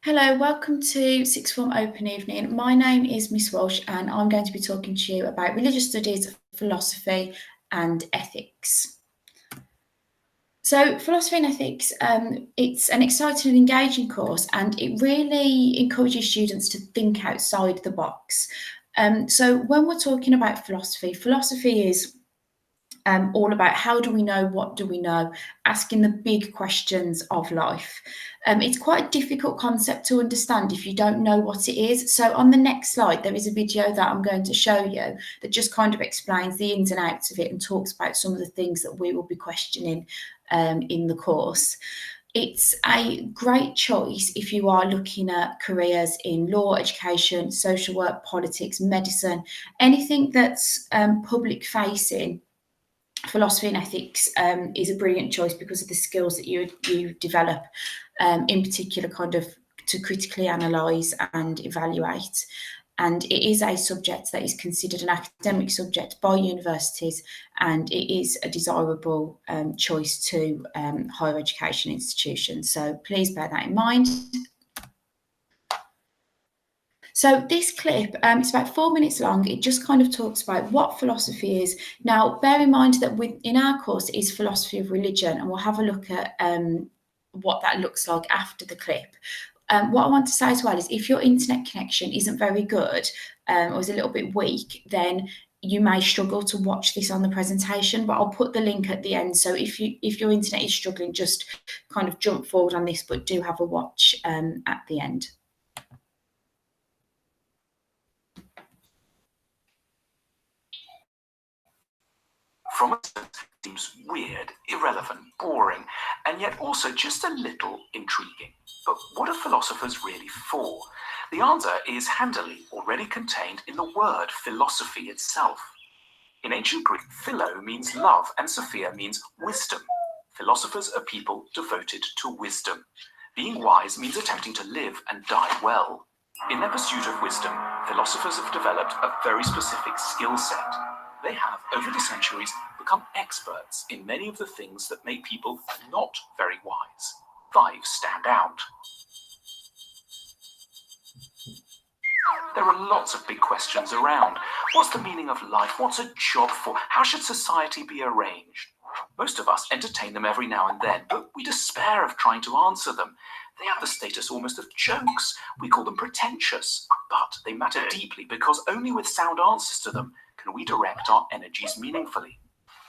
Hello, welcome to Sixth Form Open Evening. My name is Miss Walsh and I'm going to be talking to you about religious studies, philosophy and ethics. So philosophy and ethics, it's an exciting and engaging course and it really encourages students to think outside the box. So when we're talking about philosophy is all about how do we know, what do we know, asking the big questions of life. It's quite a difficult concept to understand if you don't know what it is. So on the next slide, there is a video that I'm going to show you that just kind of explains the ins and outs of it and talks about some of the things that we will be questioning in the course. It's a great choice if you are looking at careers in law, education, social work, politics, medicine, anything that's public facing. Philosophy and ethics is a brilliant choice because of the skills that you develop, in particular, kind of to critically analyse and evaluate. And it is a subject that is considered an academic subject by universities, and it is a desirable choice to higher education institutions. So please bear that in mind. So this clip, it's about 4 minutes long. It just kind of talks about what philosophy is. Now, bear in mind that in our course it is philosophy of religion, and we'll have a look at what that looks like after the clip. What I want to say as well is if your internet connection isn't very good or is a little bit weak, then you may struggle to watch this on the presentation, but I'll put the link at the end. So if your internet is struggling, just kind of jump forward on this, but do have a watch at the end. From a distance, it seems weird, irrelevant, boring, and yet also just a little intriguing. But what are philosophers really for? The answer is handily already contained in the word philosophy itself. In ancient Greek, philo means love and sophia means wisdom. Philosophers are people devoted to wisdom. Being wise means attempting to live and die well. In their pursuit of wisdom, philosophers have developed a very specific skill set. They have, over the centuries, become experts in many of the things that make people not very wise. 5 stand out. There are lots of big questions around. What's the meaning of life? What's a job for? How should society be arranged? Most of us entertain them every now and then, but we despair of trying to answer them. They have the status almost of jokes. We call them pretentious, but they matter deeply because only with sound answers to them can we direct our energies meaningfully.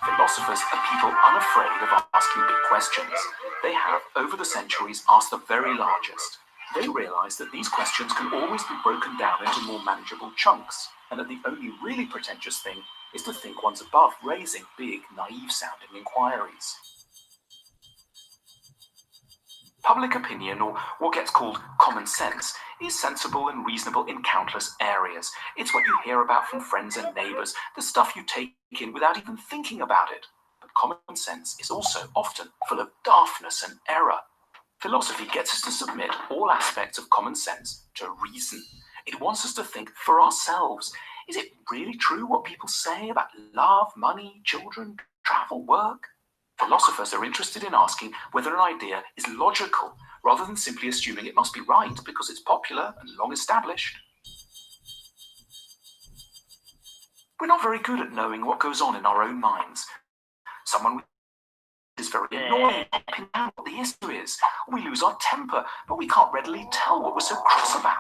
Philosophers are people unafraid of asking big questions. They have, over the centuries, asked the very largest. They realize that these questions can always be broken down into more manageable chunks, and that the only really pretentious thing is to think one's above raising big, naive-sounding inquiries. Public opinion, or what gets called common sense, is sensible and reasonable in countless areas. It's what you hear about from friends and neighbours, the stuff you take in without even thinking about it. But common sense is also often full of daftness and error. Philosophy gets us to submit all aspects of common sense to reason. It wants us to think for ourselves. Is it really true what people say about love, money, children, travel, work? Philosophers are interested in asking whether an idea is logical, rather than simply assuming it must be right because it's popular and long established. We're not very good at knowing what goes on in our own minds. Someone is very annoying, popping out what the issue is. We lose our temper, but we can't readily tell what we're so cross about.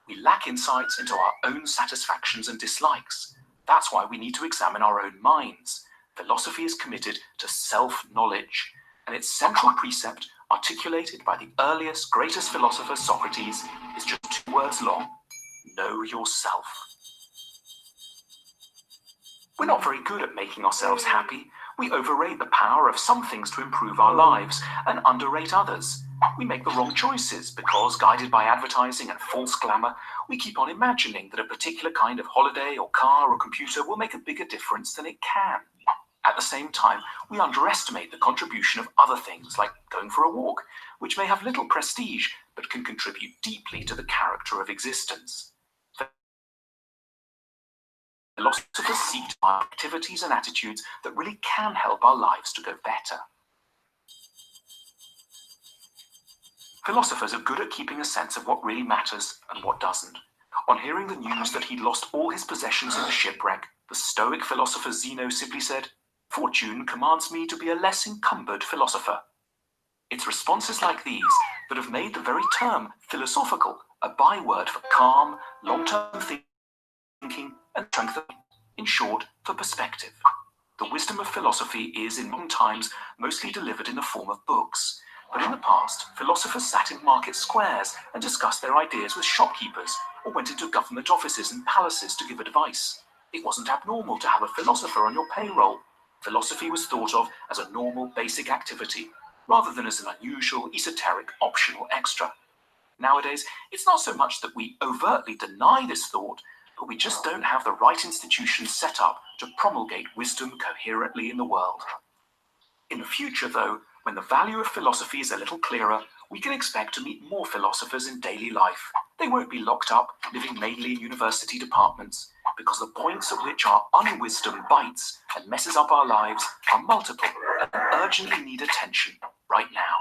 We lack insights into our own satisfactions and dislikes. That's why we need to examine our own minds. Philosophy is committed to self-knowledge, and its central precept, articulated by the earliest, greatest philosopher, Socrates, is just 2 words long: know yourself. We're not very good at making ourselves happy. We overrate the power of some things to improve our lives and underrate others. We make the wrong choices because, guided by advertising and false glamour, we keep on imagining that a particular kind of holiday or car or computer will make a bigger difference than it can. At the same time, we underestimate the contribution of other things like going for a walk, which may have little prestige but can contribute deeply to the character of existence. Philosophers seek to find activities and attitudes that really can help our lives to go better. Philosophers are good at keeping a sense of what really matters and what doesn't. On hearing the news that he'd lost all his possessions in the shipwreck, the Stoic philosopher Zeno simply said, "Fortune commands me to be a less encumbered philosopher." It's responses like these that have made the very term philosophical a byword for calm, long-term thinking and strength of, in short, for perspective. The wisdom of philosophy is, in modern times, mostly delivered in the form of books. But in the past, philosophers sat in market squares and discussed their ideas with shopkeepers, or went into government offices and palaces to give advice. It wasn't abnormal to have a philosopher on your payroll. Philosophy was thought of as a normal, basic activity, rather than as an unusual, esoteric, optional extra. Nowadays, it's not so much that we overtly deny this thought, but we just don't have the right institutions set up to promulgate wisdom coherently in the world. In the future, though, when the value of philosophy is a little clearer, we can expect to meet more philosophers in daily life. They won't be locked up, living mainly in university departments, because the points at which our unwisdom bites and messes up our lives are multiple and urgently need attention right now.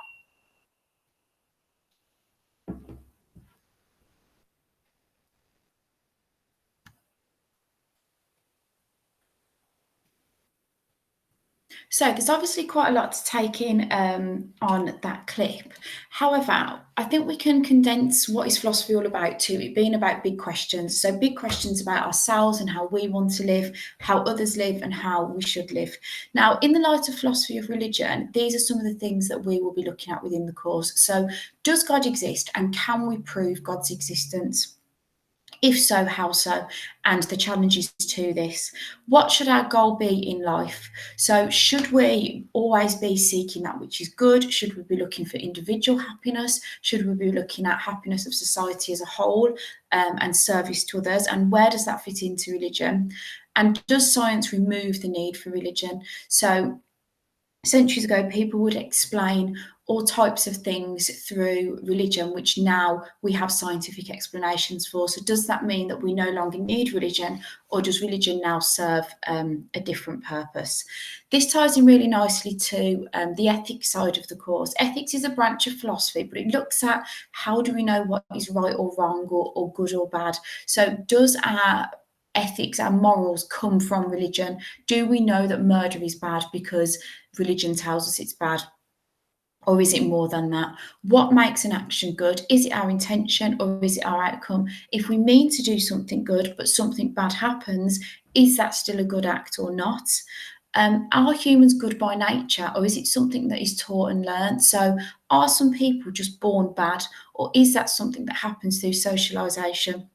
So there's obviously quite a lot to take in on that clip. However, I think we can condense what is philosophy all about to it being about big questions. So big questions about ourselves and how we want to live, how others live, and how we should live. Now, in the light of philosophy of religion, these are some of the things that we will be looking at within the course. So, does God exist, and can we prove God's existence? If so, how so? And the challenges to this. What should our goal be in life? So, should we always be seeking that which is good? Should we be looking for individual happiness? Should we be looking at happiness of society as a whole and service to others? And where does that fit into religion? And does science remove the need for religion? So, centuries ago, people would explain all types of things through religion, which now we have scientific explanations for. So, does that mean that we no longer need religion, or does religion now serve a different purpose? This ties in really nicely to the ethics side of the course. Ethics is a branch of philosophy, but it looks at how do we know what is right or wrong, or good or bad. So, does our ethics, our morals come from religion? Do we know that murder is bad because religion tells us it's bad? Or is it more than that? What makes an action good? Is it our intention, or is it our outcome? If we mean to do something good but something bad happens, is that still a good act or not? Are humans good by nature, or is it something that is taught and learned? So, are some people just born bad, or is that something that happens through socialisation?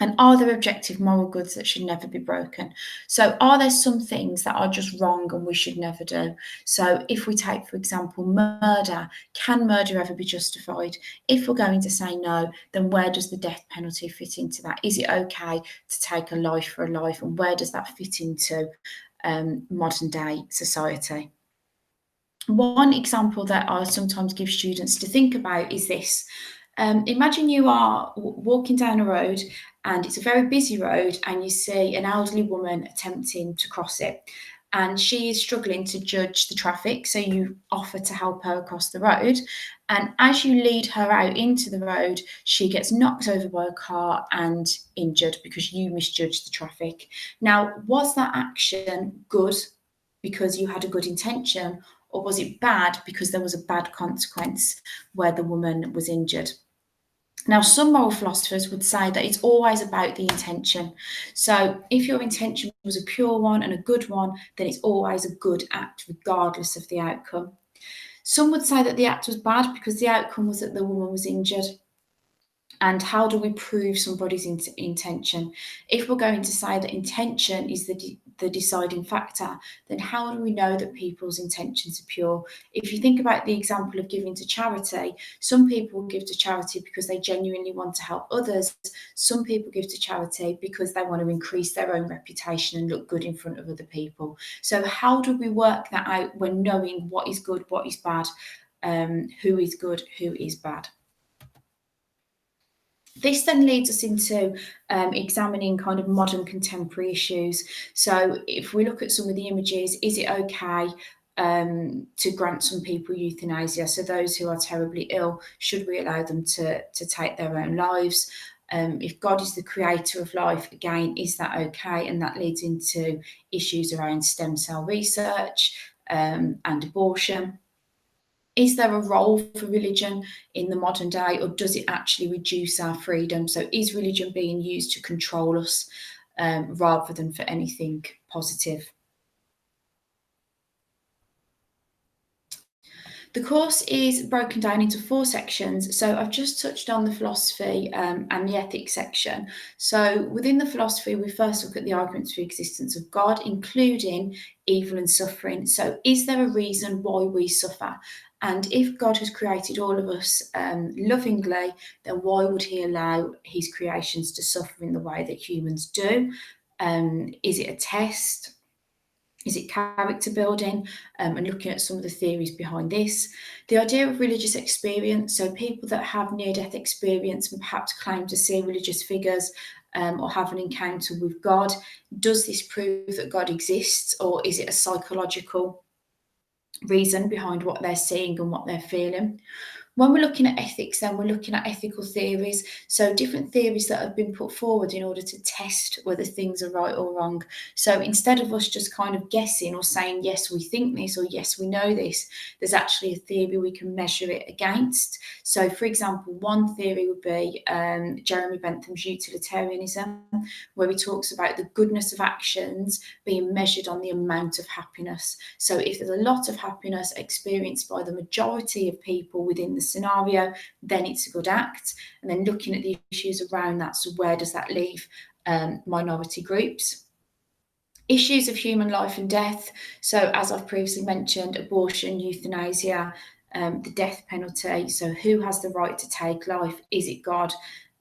And are there objective moral goods that should never be broken? So, are there some things that are just wrong and we should never do? So, if we take, for example, murder, can murder ever be justified? If we're going to say no, then where does the death penalty fit into that? Is it okay to take a life for a life? And where does that fit into modern day society? One example that I sometimes give students to think about is this. Imagine you are walking down a road and it's a very busy road, and you see an elderly woman attempting to cross it. And she is struggling to judge the traffic, so you offer to help her across the road. And as you lead her out into the road, she gets knocked over by a car and injured because you misjudged the traffic. Now, was that action good because you had a good intention, or was it bad because there was a bad consequence where the woman was injured? Now, some moral philosophers would say that it's always about the intention. So, if your intention was a pure one and a good one, then it's always a good act, regardless of the outcome. Some would say that the act was bad because the outcome was that the woman was injured. And how do we prove somebody's intention? If we're going to say that intention is the deciding factor, then how do we know that people's intentions are pure? If you think about the example of giving to charity, some people give to charity because they genuinely want to help others. Some people give to charity because they want to increase their own reputation and look good in front of other people. So how do we work that out when knowing what is good, what is bad, who is good, who is bad? This then leads us into examining kind of modern contemporary issues. So if we look at some of the images, is it okay to grant some people euthanasia. So those who are terribly ill, should we allow them to take their own lives? If God is the creator of life, again, is that okay? And that leads into issues around stem cell research and abortion. Is there a role for religion in the modern day, or does it actually reduce our freedom? So is religion being used to control us rather than for anything positive? The course is broken down into 4 sections. So I've just touched on the philosophy and the ethics section. So within the philosophy, we first look at the arguments for the existence of God, including evil and suffering. So is there a reason why we suffer? And if God has created all of us lovingly, then why would he allow his creations to suffer in the way that humans do? Is it a test? Is it character building? And looking at some of the theories behind this. The idea of religious experience, so people that have near-death experience and perhaps claim to see religious figures or have an encounter with God. Does this prove that God exists, or is it a psychological reason behind what they're seeing and what they're feeling? When we're looking at ethics, then we're looking at ethical theories, so different theories that have been put forward in order to test whether things are right or wrong. So instead of us just kind of guessing or saying, yes, we think this, or yes, we know this, there's actually a theory we can measure it against. So, for example, one theory would be Jeremy Bentham's utilitarianism, where he talks about the goodness of actions being measured on the amount of happiness. So if there's a lot of happiness experienced by the majority of people within the scenario, then it's a good act. And then looking at the issues around that, so where does that leave minority groups? Issues of human life and death. So as I've previously mentioned, abortion, euthanasia, the death penalty. So who has the right to take life? Is it God?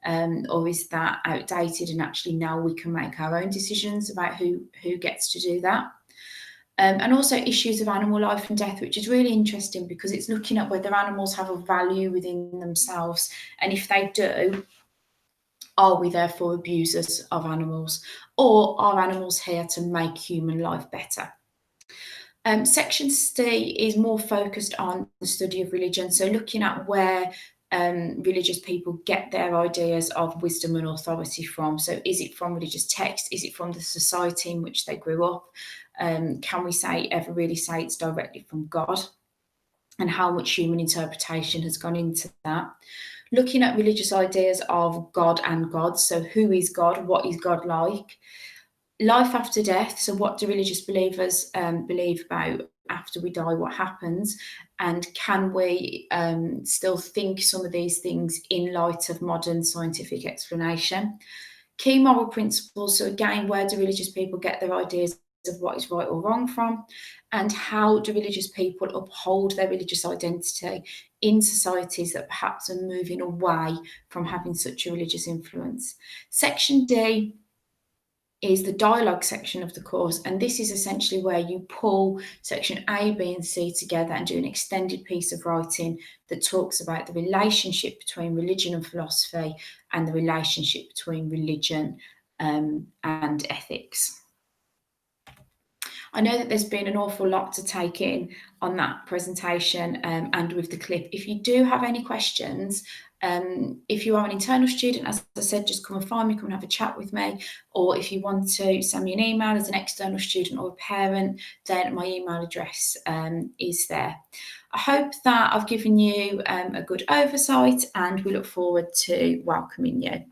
Or is that outdated, and actually now we can make our own decisions about who gets to do that? And also issues of animal life and death, which is really interesting because it's looking at whether animals have a value within themselves. And if they do, are we therefore abusers of animals? Or are animals here to make human life better? Section C is more focused on the study of religion, so looking at where religious people get their ideas of wisdom and authority from. So is it from religious text? Is it from the society in which they grew up? Can we ever really say it's directly from God? And how much human interpretation has gone into that? Looking at religious ideas of God and gods. So who is God? What is God like? Life after death. So what do religious believers believe about after we die? What happens? And can we still think some of these things in light of modern scientific explanation? Key moral principles. So again, where do religious people get their ideas of what is right or wrong from? And how do religious people uphold their religious identity in societies that perhaps are moving away from having such a religious influence? Section D is the dialogue section of the course, and this is essentially where you pull section A, B and C together and do an extended piece of writing that talks about the relationship between religion and philosophy and the relationship between religion and ethics. I know that there's been an awful lot to take in on that presentation and with the clip. If you do have any questions, if you are an internal student, as I said, just come and find me, come and have a chat with me. Or if you want to send me an email as an external student or a parent, then my email address is there. I hope that I've given you a good oversight, and we look forward to welcoming you.